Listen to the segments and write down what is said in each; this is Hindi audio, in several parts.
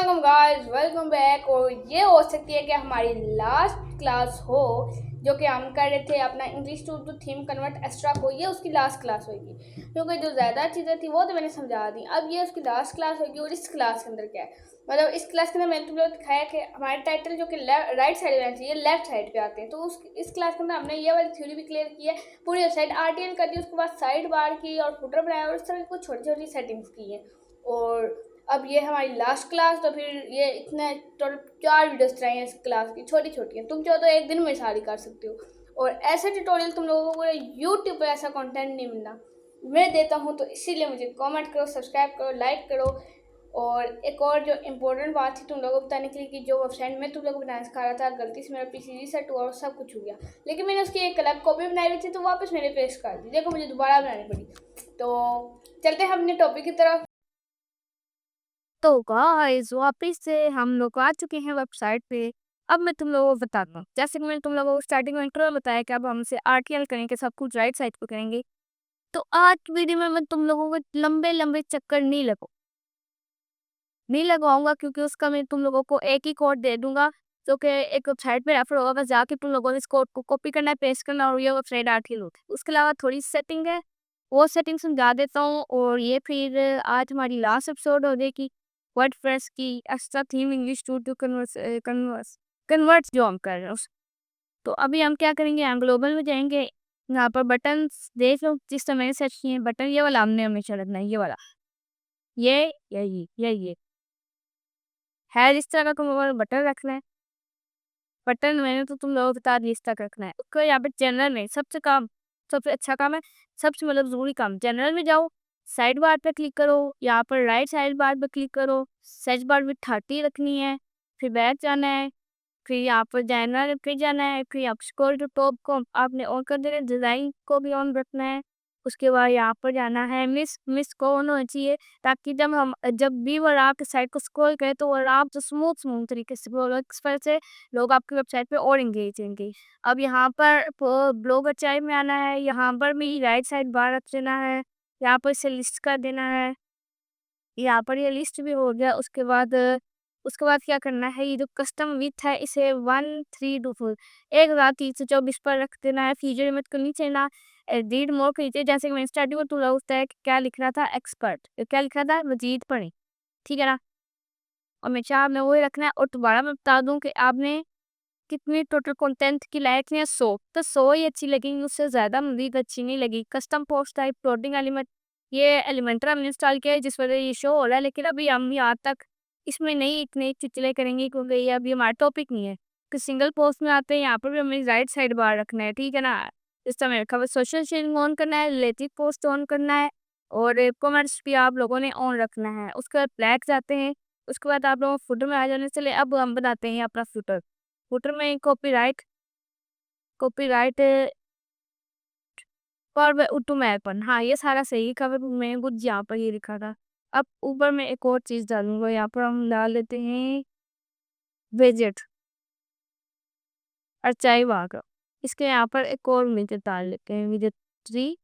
अस्सलाम गाइस, वेलकम बैक। और ये हो सकती है कि हमारी लास्ट क्लास हो जो कि हम कर रहे थे अपना English to theme convert extra को। ये उसकी लास्ट क्लास होगी क्योंकि जो ज़्यादा चीज़ें थी वो तो मैंने समझा दी। अब ये उसकी लास्ट क्लास होगी। और इस क्लास के अंदर क्या है, मतलब इस क्लास के अंदर मैंने तुम लोग दिखाया कि हमारे टाइटल जो कि राइट साइड में चाहिए लेफ्ट साइड पे आते हैं। तो इस क्लास के अंदर हमने ये वाली थ्योरी भी क्लियर की है, पूरी वेबसाइट आरटीएल कर दी, उसके बाद साइड बार की और फुटर बनाया और इस तरह की कुछ छोटी छोटी सेटिंग्स की हैं। और अब ये हमारी लास्ट क्लास, तो फिर ये इतने टोटल 4 वीडियोस चाहिए इस क्लास की, छोटी छोटी हैं। तुम चाहो तो एक दिन में सारी कर सकते हो। और ऐसे ट्यूटोरियल तुम लोगों को यूट्यूब पर ऐसा कंटेंट नहीं मिलना, मैं देता हूँ। तो इसीलिए मुझे कमेंट करो, सब्सक्राइब करो, लाइक करो। और एक और जो इम्पोर्टेंट बात थी तुम लोगों को बताने के लिए कि जो वेबसाइट में तुम लोगों को बनाना सिखा रहा था, गलती से मेरा पीसी रीसेट हुआ और सब कुछ हो गया, लेकिन मैंने उसकी एक अलग कॉपी बनाई हुई थी तो वापस मैंने पेस्ट कर दी। देखो मुझे दोबारा बनानी पड़ी। तो चलते हैं अपने टॉपिक की तरफ। तो गाइस वापिस से हम लोग आ चुके हैं वेबसाइट पे। अब मैं तुम लोगों को बताता हूँ, जैसे कि मैंने तुम लोगों को स्टार्टिंग में इंट्रो में बताया कि अब हमसे आरटीएल करेंगे, सब कुछ राइट साइड पे करेंगे। तो आज की वीडियो में मैं तुम लोगों को लंबे लंबे चक्कर नहीं लगवाऊंगा, क्योंकि उसका मैं तुम लोगों को एक ही कोड दे दूंगा जो कि एक वेबसाइट पे रेफर होगा। बस जाके तुम लोगों ने इस कोड को कॉपी करना है, पेस्ट करना, और ये वेबसाइट आरटीएल होती है। उसके अलावा थोड़ी सेटिंग है, वो सेटिंग समझा देता हूँ। और ये फिर आज हमारी लास्ट एपिसोड हो जाएगी वर्डप्रेस की extra theme English to convert जो हम कर रहे हैं तो अभी हम क्या करेंगे, हम ग्लोबल में जाएंगे। यहाँ पर बटन देख लो, जिस तरह मैंने सेट किए हैं बटन, ये वाला हमने हमेशा रखना है, ये वाला, ये है जिस तरह का तुम लोगों ने बटन रखना है। बटन मैंने तो तुम लोगों को बता दिया इस तरह का रखना है। उसको यहाँ पे जनरल में सबसे अच्छा काम है, सबसे मतलब जरूरी काम, जनरल में जाओ, साइड बार पे क्लिक करो, यहाँ पर राइट साइड बार पे क्लिक करो, सर्च बार में 30 रखनी है, फिर बैक जाना है, फिर यहाँ पर जनरल पे जाना है, फिर आप स्क्रॉल टू टॉप को आपने ऑन कर देना है, डिजाइन को भी ऑन रखना है। उसके बाद यहाँ पर जाना है, मिस मिस को ऑन होना चाहिए, ताकि जब भी वो आपके साइट को स्क्रॉल करें तो वो आप जो स्मूथ स्मूथ तरीके से इस वजह से लोग आपकी वेबसाइट पे और एंगेज होंगे। अब यहाँ पर ब्लॉग अचाई में आना है, यहाँ पर भी राइट साइड बार रख देना है, यहाँ पर इसे लिस्ट कर देना है, यहाँ पर ये लिस्ट भी हो गया। उसके बाद क्या करना है, ये जो कस्टम विथ है इसे 1324 1324 पर रख देना है। फीचर लिमिट को नीचे ना रीड मोर के नीचे, जैसे कि मैं स्टार्टिंग में तुला होता है कि क्या लिख रहा था, एक्सपर्ट, क्या लिख रहा था, मजीद पढ़े, ठीक है ना। और हमेशा आपने वही रखना है। और दोबारा मैं बता दूं कि आपने कितनी टोटल कंटेंट की लाइक है, 100, तो 100 ही अच्छी लगेंगी, उससे ज़्यादा मजीद अच्छी नहीं लगी। Custom post type plotting element, ये एलिमेंटर हमने इंस्टॉल किया है जिस वजह ये शो हो रहा है, लेकिन अभी हम यहाँ तक इसमें नहीं इतने चिचले करेंगे क्योंकि ये अभी हमारा टॉपिक नहीं है। कि सिंगल पोस्ट में आते हैं, यहाँ पर भी हमें राइट साइड बार रखना है, ठीक है ना। इस समय रखा हुआ सोशल शेयरिंग ऑन करना है, रिलेटिव पोस्ट ऑन करना है, और कॉमेंट्स भी आप लोगों ने ऑन रखना है। उसके बाद ब्लैक जाते हैं, उसके बाद आप लोगों फुटर में आ जाने से ले, अब हम बनाते हैं अपना फुटर। फुटर में कॉपीराइट पर ऑटोमेपन, हाँ ये सारा सही कवर में कुछ यहाँ पर ये लिखा था। अब ऊपर में एक और चीज डालूंगा, यहाँ पर हम डाल देते हैं विजेट और चाय वागा। इसके यहाँ पर एक और विजेट डाल लेते हैं, विजेट 3,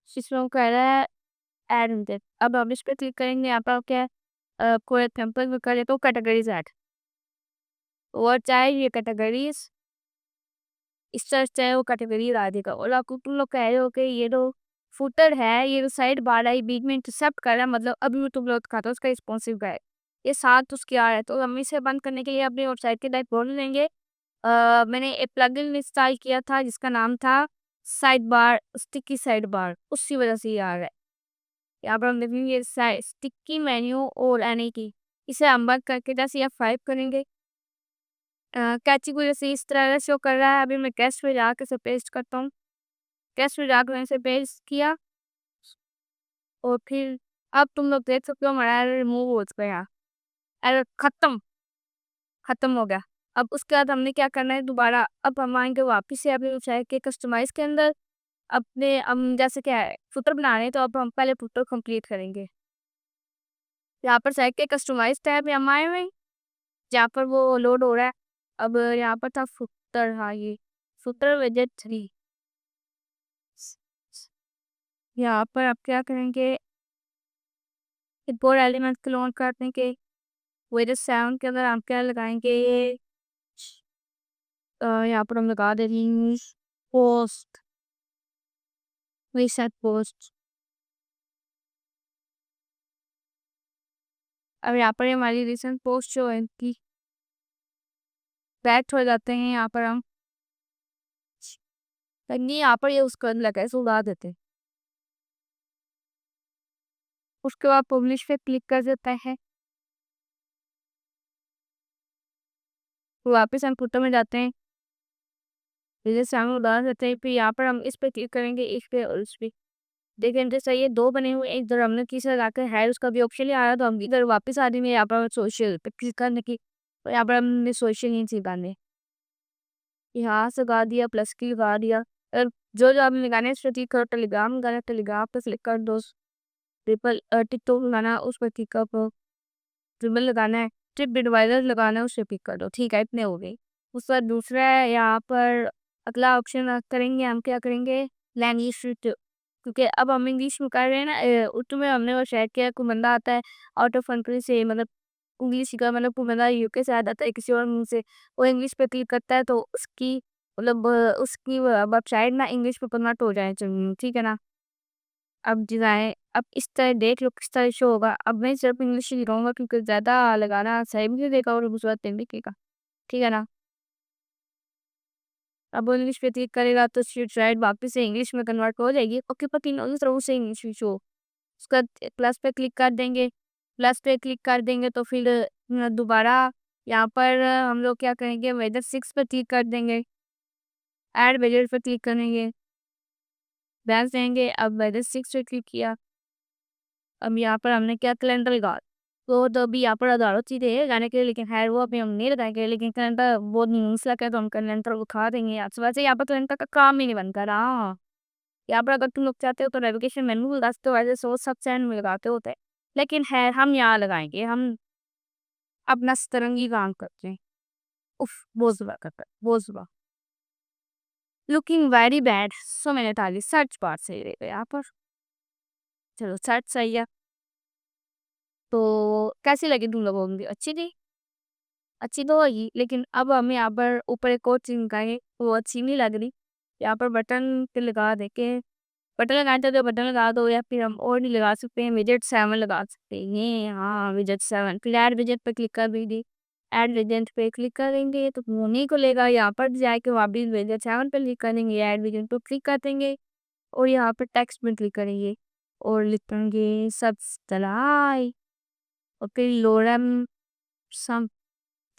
जिसमें हम कह रहा है ऐड विजेट। अब हम इस पर क्लिक करेंगे, यहाँ पर क्या कोई टेम्पल में करे तो कैटेगरीज ऐड, और चाहे ये कैटेगरीज इस तरह से वो कैटेगरी ला देगा। और आपको तुम लोग कह रहे हो कि ये जो फुटर है, ये जो साइड बार है, बीच में इंटरसेप्ट कर रहा है, मतलब अभी भी तुम लोग खाता हो उसका रिस्पॉन्सिव का है, ये साथ उसके आ रहा है। तो हम इसे बंद करने के लिए अपनी वेबसाइट के टाइप बोल लेंगे। मैंने एक प्लगइन इंस्टॉल किया था जिसका नाम था side bar, sticky side bar, उसी वजह से ये आ रहा है। यहाँ पर हम देखेंगे स्टिकी मेन्यू और एन की, इसे हम बंद करके जैसे यहाँ 5 करेंगे, कैची को जैसे इस तरह शो कर रहा है। अभी मैं कैश पे जाकर इसे पेस्ट करता हूँ, कैश पे जाकर मैंने इसे पेस्ट किया, और फिर अब तुम लोग देख सकते हो हमारा एरर रिमूव हो गया, एरर खत्म हो गया। अब उसके बाद हमने क्या करना है, दोबारा अब हम आएंगे वापिस से अपने वेबसाइट के कस्टमाइज के अंदर। अपने हम जैसे क्या है फुटर बना रहे हैं, तो अब हम पहले फुटर कंप्लीट करेंगे। यहाँ पर साइट के कस्टमाइज टैब में हम आए हुए हैं, जहाँ पर वो लोड हो रहा है। अब यहाँ पर था फुटर, हाँ ये फुटर विजेट 3। यहाँ पर आप क्या करेंगे, एक और एलिमेंट क्लोन कर देंगे, वेदर साउंड के अंदर हम क्या लगाएंगे, यहाँ पर हम लगा दे रही हूँ पोस्ट, रीसेट पोस्ट। अब यहाँ पर हमारी रिसेंट पोस्ट जो है इनकी बैक हो जाते हैं, यहाँ पर हम नहीं, यहाँ पर ये उसका लगा है सुधा देते हैं। उसके बाद पब्लिश पे क्लिक कर देता है, तो वापस हम फोटो में जाते हैं, जैसे हम उदाहरण देते हैं, फिर यहाँ पर हम इस पे क्लिक करेंगे, इस पे और उस पे। देखिए जैसे ये दो बने हुए, एक इधर हमने किस लगाकर है उसका भी ऑप्शन ही आ रहा, तो हम इधर वापस आ जाएंगे यहाँ पर सोशल पे क्लिक करने की, तो यहाँ पर हमने सोशल ही लगाने, यहाँ से लगा दिया, प्लस की लगा दिया। और जो जो आपने लगाने इस पर क्लिक करो, टेलीग्राम लगाना, टेलीग्राम पे क्लिक कर दो, ट्रिपल टिकटॉक लगाना उस पर क्लिक करो, ट्रिपल लगाना है, ट्रिप एडवाइजर लगाना है उस पर क्लिक कर दो। ठीक है, इतने हो गए। उसके बाद दूसरा है यहाँ पर अगला ऑप्शन करेंगे, हम क्या करेंगे, लैंग्वेज शिफ्ट, क्योंकि अब हम इंग्लिश में कर रहे हैं ना, उर्दू में हमने वो शेयर किया, कोई बंदा आता है आउट ऑफ कंट्री से, मतलब इंग्लिश का, मतलब कोई बंदा यूके से आ जाता है किसी और मुल्क से, वो इंग्लिश पे क्लिक करता है तो उसकी मतलब उसकी वेबसाइट ना इंग्लिश में कन्वर्ट हो जाए, ठीक है ना। अब डिज़ाइन अब इस तरह देख लो किस तरह शो होगा। अब मैं सिर्फ इंग्लिश ही दिखाऊंगा क्योंकि ज़्यादा लगाना सही भी नहीं देगा और दूसरा दिन भी दिखेगा, ठीक है ना। अब वो इंग्लिश पे क्लिक करेगा तो शायद वापस से इंग्लिश में कन्वर्ट हो जाएगी, ओके, पर तीनों ही तरह से इंग्लिश भी शो। उसका प्लस पे क्लिक कर देंगे, प्लस पे क्लिक कर देंगे तो फिर दोबारा यहाँ पर हम लोग क्या करेंगे, वेदर 6 पे क्लिक कर देंगे, ऐड वेदर पे क्लिक करेंगे, बैक देंगे। अब वेदर 6 पे क्लिक किया, अब यहाँ पर हमने क्या कैलेंडर लगा, तो अभी यहाँ पर हज़ारों चीज़ें हैं लगाने के लिए, लेकिन खैर वो अभी हम नहीं लगाएंगे, लेकिन कैलेंडर बहुत यूज़ लगा है तो हम कैलेंडर उठा देंगे यहाँ से। वैसे यहाँ पर कैलेंडर का काम ही नहीं बनता रहा। यहाँ पर अगर तुम लोग चाहते हो तो नेविगेशन मेनू में लगा सकते हो, वैसे सोच सब चैन में लगाते होते हैं, लेकिन खैर हम यहाँ लगाएंगे, हम अपना सतरंगी काम करते हैं। उफ, बहुत जुआ करता है, बहुत जुआ। लुकिंग वेरी बैड, सो मैंने डाली सर्च बार सही रहेगा यहाँ पर। चलो सर्च सही है, तो कैसी लगी तुम लोगों को, अच्छी थी, अच्छी तो होगी, लेकिन अब हमें यहाँ पर ऊपर एक और चीज लगाएंगे, वो अच्छी नहीं लग रही। यहाँ पर बटन पे लगा दे के, बटन लगाना चाहते हो बटन लगा दो, या फिर हम और नहीं लगा सकते हैं, विजेट 7 लगा सकते हैं। हाँ, विजेट 7, फिर ऐड विजेट पे क्लिक कर दीजिए, ऐड विजेट पे क्लिक करेंगे तो उन्हीं को लेगा, यहाँ पर जाके वापस विजेट 7 पे क्लिक करेंगे, ऐड विजेट पे क्लिक कर देंगे और यहाँ पर टेक्स्ट में क्लिक करेंगे और लिखेंगे सब्सक्राइब, और फिर लोरम सम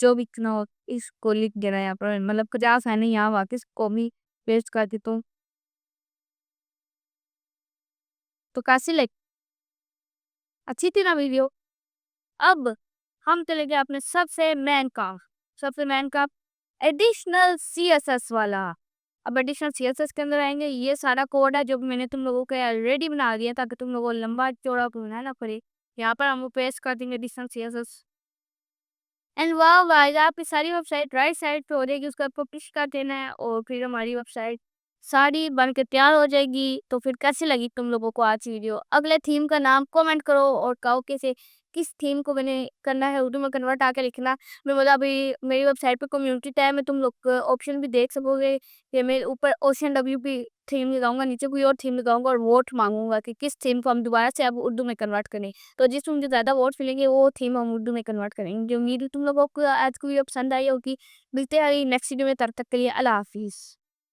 जो भी इतना हो इसको लिख देना है यहाँ पर, मतलब 50 है नहीं, यहाँ वापस कॉपी पेस्ट कर देता हूँ। तो कैसी लगी, अच्छी थी ना वीडियो। अब हम चले गए अपने सबसे मेन काम एडिशनल CSS वाला। अब एडिशनल CSS के अंदर आएंगे, ये सारा कोड है जो मैंने तुम लोगों को ऑलरेडी बना दिया ताकि तुम लोगों को लंबा चौड़ा बनाना ना पड़े। यहाँ पर हम पेस्ट कर देंगे एडिशनल CSS, एंड वाह गाइस, आपकी सारी वेबसाइट राइट साइड पे हो जाएगी, उसका पब्लिश कर देना है और फिर हमारी वेबसाइट सारी बन के तैयार हो जाएगी। तो फिर कैसी लगी तुम लोगों को आज की वीडियो, अगले थीम का नाम कमेंट करो और कहो कैसे किस थीम को मैंने करना है, उर्दू में कन्वर्ट आके लिखना। मैं मतलब अभी मेरी वेबसाइट पे कम्युनिटी टैब में तुम लोग ऑप्शन भी देख सकोगे कि मैं ऊपर ओशन WP थीम लगाऊंगा, नीचे कोई और थीम लगाऊंगा और वोट मांगूंगा कि किस थीम को हम दोबारा से अब उर्दू में कन्वर्ट करें। तो जिसमें मुझे ज़्यादा वोट मिलेंगे वो थीम हम उर्दू में कन्वर्ट करेंगे। जो उम्मीद है तुम लोगों को आज की वीडियो पसंद आई होगी। मिलते हैं नेक्स्ट वीडियो में, तब तक के लिए अल्लाह हाफिज़।